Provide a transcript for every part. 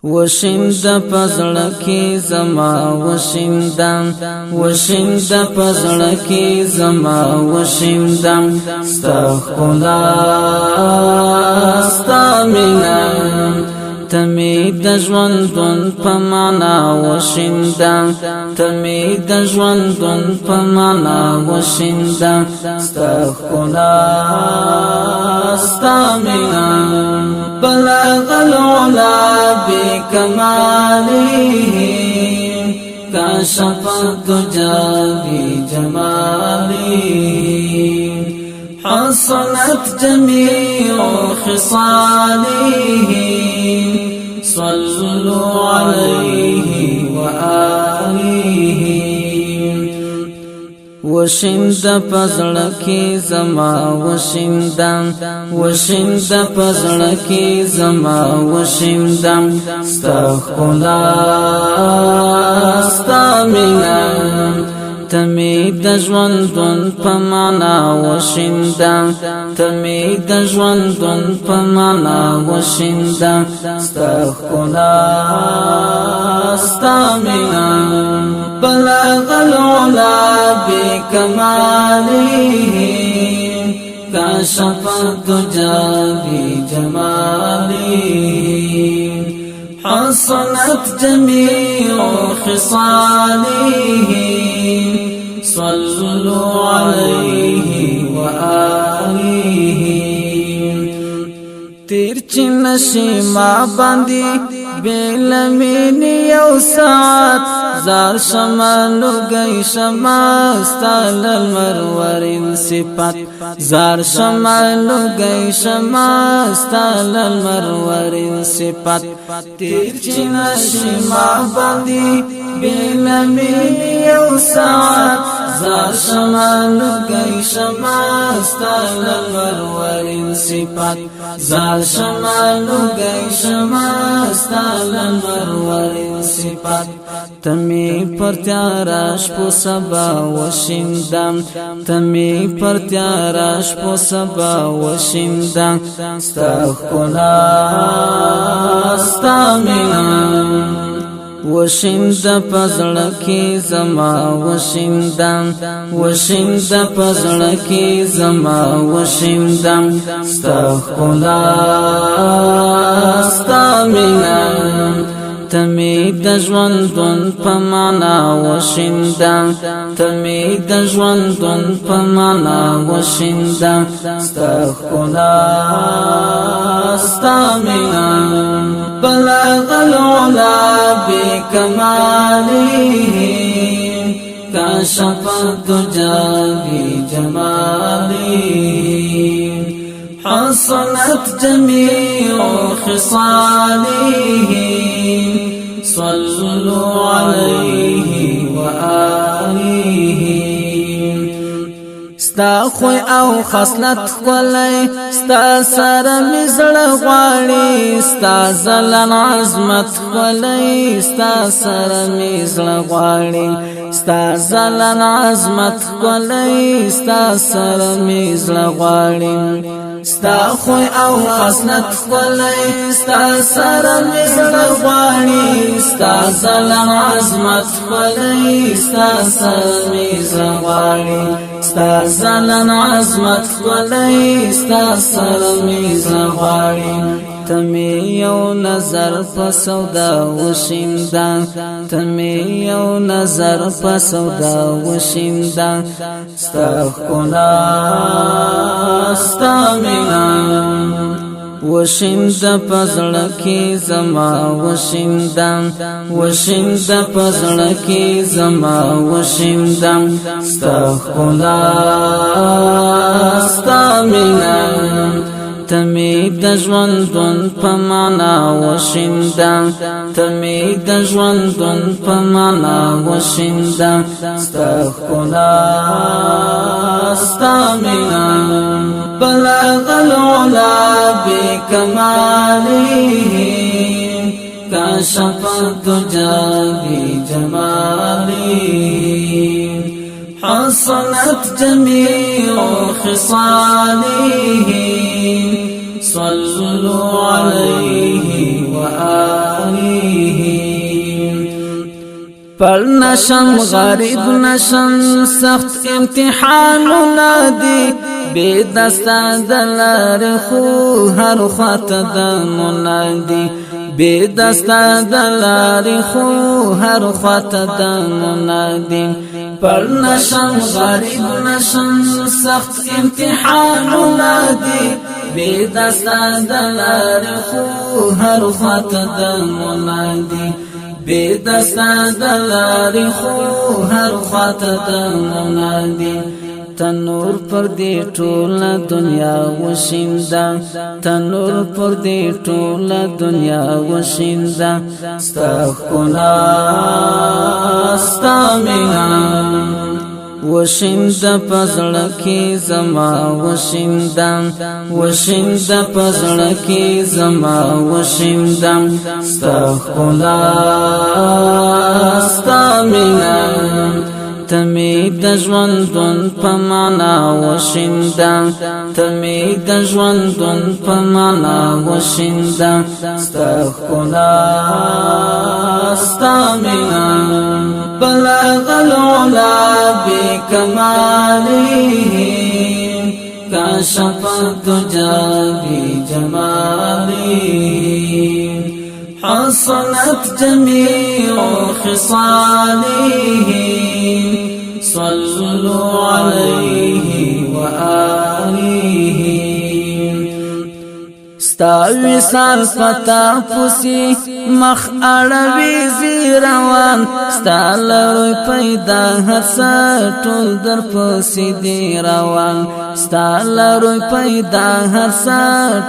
وشند پزړکی زما وشندم وشند پزړکی زما وشندم استغفرالله استامنا تمی د ژوندون په معنا وشندم تمی د ژوندون په معنا وشندم استغفرالله استامنا بلغ العلا بكماله كشف الدجى بجماله حصلت جميع خصاله صلوا عليه وآله وشند پزړکی زما وشندم وشند پزړکی زما وشندم استغفرالله استامنا تمی د ژوندون په معنا وشندم تمی د ژوندون په معنا وشندم استغفرالله استامنا بلغ العلا بكماله كشف الدجى بجماله حصلت جميع خصاله صلوا عليه وآله تیر چی نشی ما باندی بیلمین یو ساعت زار شمالو گئی شماستال المرورین صفت زار شمالو گئی شماستال المرورین صفت تیر چی نشی ما باندی بیلمین یو ساعت زار شمالو گئی شماستال المرورین صفت زار شمالو گئی شماستال المرورین صفت تمی پر تیاراش پو سبا وشندم تمی پر تیاراش پو سبا وشندم استغفرالله استامنا وشند پزړکی زما وشندم وشند پزړکی زما وشندم استغفرالله استامنا تمی د ژوندون په معنا وشندم تمی د ژوندون په معنا وشندم استغفرالله استامنا بلغ العلا بكماله كشف الدجى بجماله حصلت جميع خصاله صلوا عليه وآله ستا خوی او خصلت خولای ستا سره مزړه غواړي ستا زلن عظمت خولای ستا سره مزړه غواړي ستا زلن عظمت خولای ستا سره مزړه غواړي ستا خوی او خصلت خولای ستا سره مزړه غواړي ستا زلن عظمت خولای ستا سره مزړه غواړي ستا زلن عظمت خولای ستا سره مزړه غواړي تمی یو نظر په سودا وشندم تمی یو نظر په سودا وشندم استغفرالله استامنا وشند پزړکی زما وشندم وشند پزړکی زما وشندم استغفرالله استامنا تمی د ژوندون په معنا وشندم تمی د ژوندون په معنا وشندم استغفرالله استامنا بلغ العلا بكماله كشف الدجى بجماله حصلت جميع خصاله صلوا عليه وآله پر نشم غریب نشم سخت امتحانونه دي بے دستا دلار خو هر خواته دمونه دي بے دستا دلار خو هر خواته دمونه دي پر نشم غریب نشم سخت امتحانونه دي بے دستا دلار خو هر خواته دمونه دي بے دستا دلار خو هر خواته دمونه دي تنور پر دی ټول دنیا وشیندا تنور پر دی ټول دنیا وشیندا استغفرنا استغفرنا وشیندا پزړ کی زما وشیندا وشیندا پزړ کی زما وشیندا استغفرنا استغفرنا تمی د ژوندون په معنا وشیندا تمی د ژوندون په معنا وشیندا استغفرنا استغفرنا بلغ العلا بکماله کاشف الدجى بجماله حصلت جميع خصاله صلوا عليه وآله ستاوی سال پتا پوسی مخ اړوي زیروان ستالر پیدا هر ټول در پوسی دی روان ستالر پیدا هر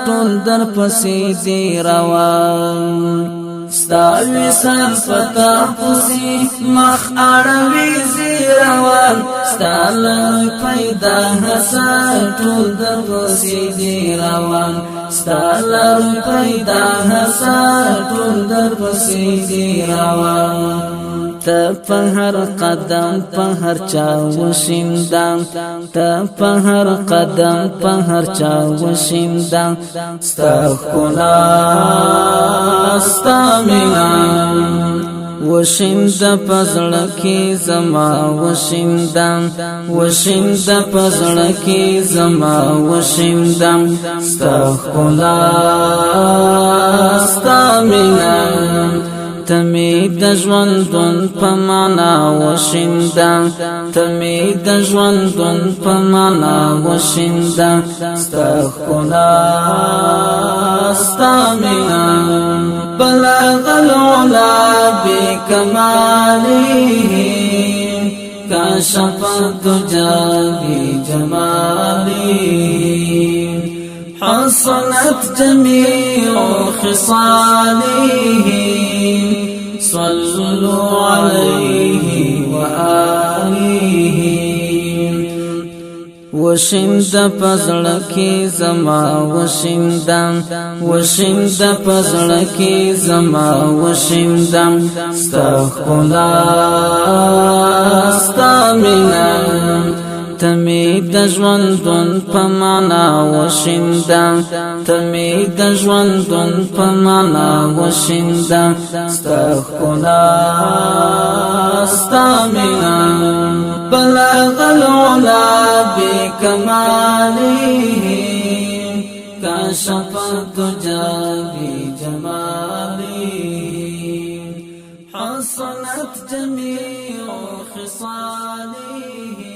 ټول در پوسی دی روان ستاوی سال پتا پوسی مخ اړوي زیروان ستالر پیدا هر ټول در پوسی دی روان ستالر پیدا هر ټول در پسې دی روان ته په هر قدم په هر چا وشیندا ته په هر قدم په هر چا وشیندا استغفرنا استغفرنا وشیندا پزړ کی زما وشیندا وشیندا پزړ کی زما وشیندا استغفرنا استغفرنا تمی د ژوندون په معنا وشیندا تمی د ژوندون په معنا وشیندا استغفرنا استغفرنا بلغ العلا بکماله کاشف الدجى بجماله حصلت جميع خصاله صلوا عليه وآله وشیندا پزړ کی زما وشیندا وشیندا پزړ کی زما وشیندا استغفرنا استغفرنا تمی د ژوندون په معنا وشیندا تمی د ژوندون په معنا وشیندا استغفرنا استغفرنا بلغ العلا بکماله کاشف الدجى بجماله حصلت جميع خصاله